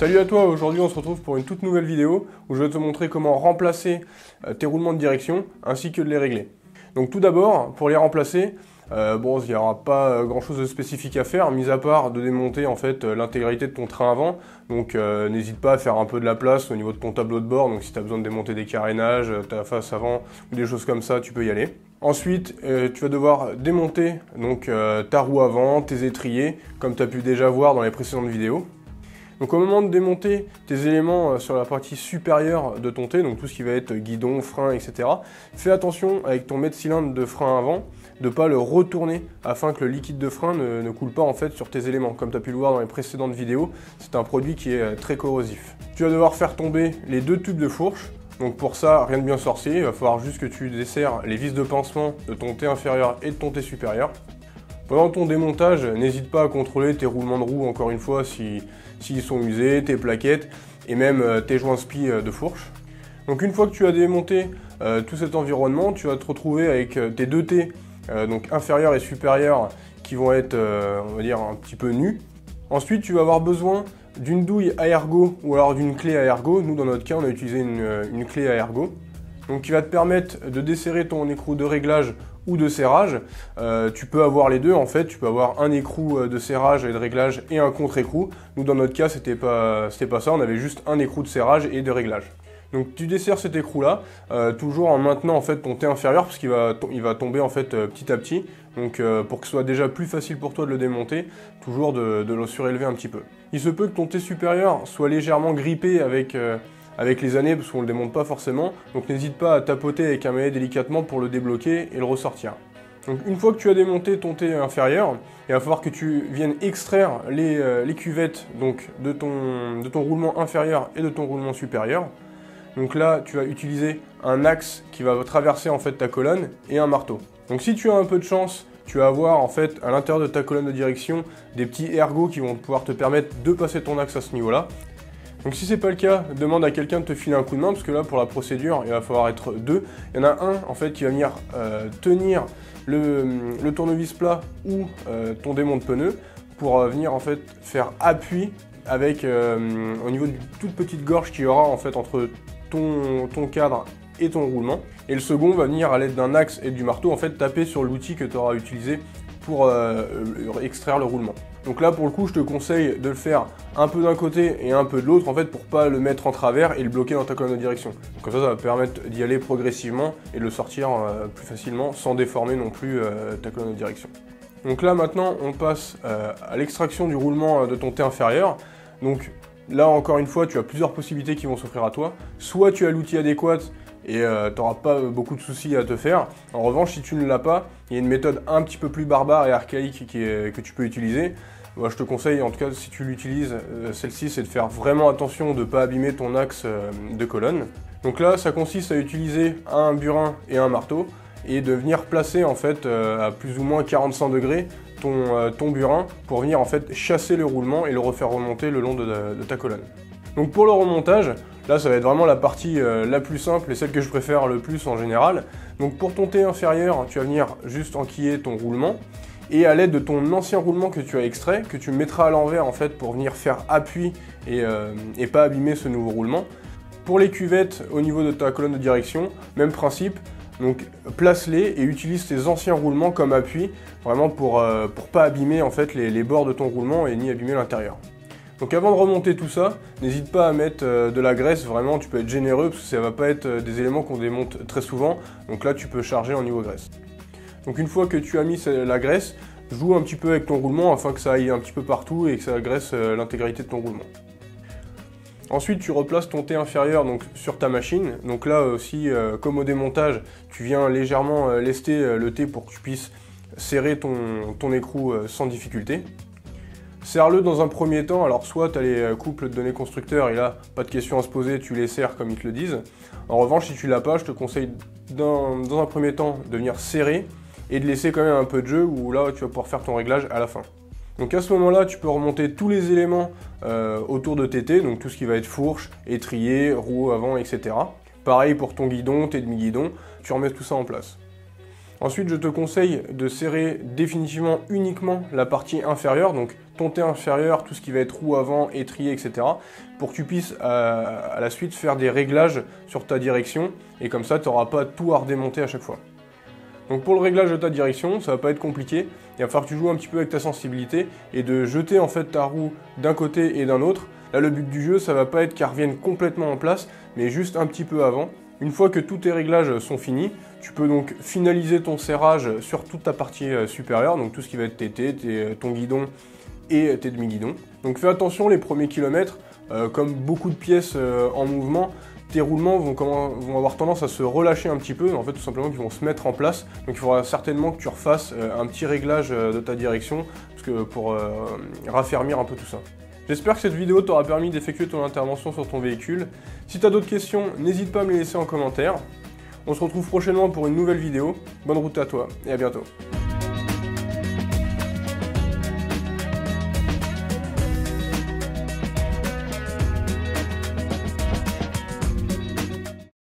Salut à toi, aujourd'hui on se retrouve pour une toute nouvelle vidéo où je vais te montrer comment remplacer tes roulements de direction ainsi que de les régler. Donc tout d'abord, pour les remplacer, bon, il n'y aura pas grand chose de spécifique à faire, mis à part de démonter en fait l'intégralité de ton train avant. Donc n'hésite pas à faire un peu de la place au niveau de ton tableau de bord, donc si tu as besoin de démonter des carénages, ta face avant ou des choses comme ça, tu peux y aller. Ensuite, tu vas devoir démonter donc, ta roue avant, tes étriers, comme tu as pu déjà voir dans les précédentes vidéos. Donc au moment de démonter tes éléments sur la partie supérieure de ton T, donc tout ce qui va être guidon, frein, etc., fais attention avec ton mètre-cylindre de frein avant de ne pas le retourner afin que le liquide de frein ne coule pas en fait sur tes éléments. Comme tu as pu le voir dans les précédentes vidéos, c'est un produit qui est très corrosif. Tu vas devoir faire tomber les deux tubes de fourche. Donc pour ça, rien de bien sorcier, il va falloir juste que tu desserres les vis de pincement de ton T inférieur et de ton T supérieur. Pendant ton démontage, n'hésite pas à contrôler tes roulements de roue, encore une fois, s'ils sont usés, tes plaquettes et même tes joints spi de fourche. Donc une fois que tu as démonté tout cet environnement, tu vas te retrouver avec tes deux T, donc inférieur et supérieur, qui vont être, on va dire, un petit peu nus. Ensuite, tu vas avoir besoin d'une douille à ergot ou alors d'une clé à ergot. Nous, dans notre cas, on a utilisé une clé à ergot. Donc, qui va te permettre de desserrer ton écrou de réglage ou de serrage. Tu peux avoir les deux en fait, tu peux avoir un écrou de serrage et de réglage et un contre-écrou. Nous dans notre cas c'était pas ça, on avait juste un écrou de serrage et de réglage. Donc tu desserres cet écrou là, toujours en maintenant en fait ton T inférieur parce qu'il va tomber en fait petit à petit. Donc pour que ce soit déjà plus facile pour toi de le démonter, toujours de le surélever un petit peu. Il se peut que ton T supérieur soit légèrement grippé avec les années parce qu'on ne le démonte pas forcément, donc n'hésite pas à tapoter avec un maillet délicatement pour le débloquer et le ressortir. Donc une fois que tu as démonté ton T inférieur, il va falloir que tu viennes extraire les cuvettes donc, de ton roulement inférieur et de ton roulement supérieur. Donc là tu vas utiliser un axe qui va traverser en fait ta colonne et un marteau. Donc si tu as un peu de chance, tu vas avoir en fait à l'intérieur de ta colonne de direction des petits ergots qui vont pouvoir te permettre de passer ton axe à ce niveau-là. Donc si c'est pas le cas, demande à quelqu'un de te filer un coup de main parce que là pour la procédure il va falloir être deux. Il y en a un en fait qui va venir tenir le tournevis plat ou ton démonte pneu pour venir en fait faire appui avec au niveau d'une toute petite gorge qu'il y aura en fait entre ton cadre et ton roulement. Et le second va venir à l'aide d'un axe et du marteau en fait taper sur l'outil que tu auras utilisé pour extraire le roulement. Donc là pour le coup je te conseille de le faire un peu d'un côté et un peu de l'autre en fait pour pas le mettre en travers et le bloquer dans ta colonne de direction. Donc comme ça va te permettre d'y aller progressivement et de le sortir plus facilement sans déformer non plus ta colonne de direction. Donc là maintenant on passe à l'extraction du roulement de ton T inférieur. Donc là encore une fois tu as plusieurs possibilités qui vont s'offrir à toi. Soit tu as l'outil adéquat et tu n'auras pas beaucoup de soucis à te faire. En revanche, si tu ne l'as pas, il y a une méthode un petit peu plus barbare et archaïque que tu peux utiliser. Moi, je te conseille, en tout cas, si tu l'utilises, celle-ci, c'est de faire vraiment attention de ne pas abîmer ton axe de colonne. Donc là, ça consiste à utiliser un burin et un marteau et de venir placer en fait à plus ou moins 45 degrés ton burin pour venir en fait chasser le roulement et le refaire remonter le long de ta colonne. Donc pour le remontage, là ça va être vraiment la partie la plus simple et celle que je préfère le plus en général. Donc pour ton T inférieur, tu vas venir juste enquiller ton roulement et à l'aide de ton ancien roulement que tu as extrait, que tu mettras à l'envers en fait pour venir faire appui et pas abîmer ce nouveau roulement. Pour les cuvettes au niveau de ta colonne de direction, même principe. Donc place-les et utilise tes anciens roulements comme appui, vraiment pour pas abîmer en fait les bords de ton roulement et ni abîmer l'intérieur. Donc avant de remonter tout ça, n'hésite pas à mettre de la graisse, vraiment tu peux être généreux parce que ça va pas être des éléments qu'on démonte très souvent, donc là tu peux charger en niveau graisse. Donc une fois que tu as mis la graisse, joue un petit peu avec ton roulement afin que ça aille un petit peu partout et que ça graisse l'intégralité de ton roulement. Ensuite tu replaces ton T inférieur donc, sur ta machine, donc là aussi comme au démontage, tu viens légèrement lester le T pour que tu puisses serrer ton écrou sans difficulté. Serre-le dans un premier temps, alors soit tu as les couples de données constructeurs et là, pas de question à se poser, tu les serres comme ils te le disent. En revanche, si tu l'as pas, je te conseille dans un premier temps de venir serrer et de laisser quand même un peu de jeu où là tu vas pouvoir faire ton réglage à la fin. Donc à ce moment-là, tu peux remonter tous les éléments autour de tes T, donc tout ce qui va être fourche, étrier, roue avant, etc. Pareil pour ton guidon, tes demi-guidons, tu remets tout ça en place. Ensuite, je te conseille de serrer définitivement uniquement la partie inférieure, donc ton thé inférieur, tout ce qui va être roue avant, étrier, etc. pour que tu puisses à la suite faire des réglages sur ta direction et comme ça tu n'auras pas tout à redémonter à chaque fois. Donc pour le réglage de ta direction, ça va pas être compliqué, il va falloir que tu joues un petit peu avec ta sensibilité et de jeter en fait ta roue d'un côté et d'un autre. Là le but du jeu, ça va pas être qu'elle revienne complètement en place, mais juste un petit peu avant. Une fois que tous tes réglages sont finis, tu peux donc finaliser ton serrage sur toute ta partie supérieure, donc tout ce qui va être ton guidon et tes demi-guidons. Donc fais attention les premiers kilomètres, comme beaucoup de pièces en mouvement, tes roulements vont avoir tendance à se relâcher un petit peu, en fait tout simplement qu'ils vont se mettre en place. Donc il faudra certainement que tu refasses un petit réglage de ta direction pour raffermir un peu tout ça. J'espère que cette vidéo t'aura permis d'effectuer ton intervention sur ton véhicule. Si tu as d'autres questions, n'hésite pas à me les laisser en commentaire. On se retrouve prochainement pour une nouvelle vidéo. Bonne route à toi et à bientôt.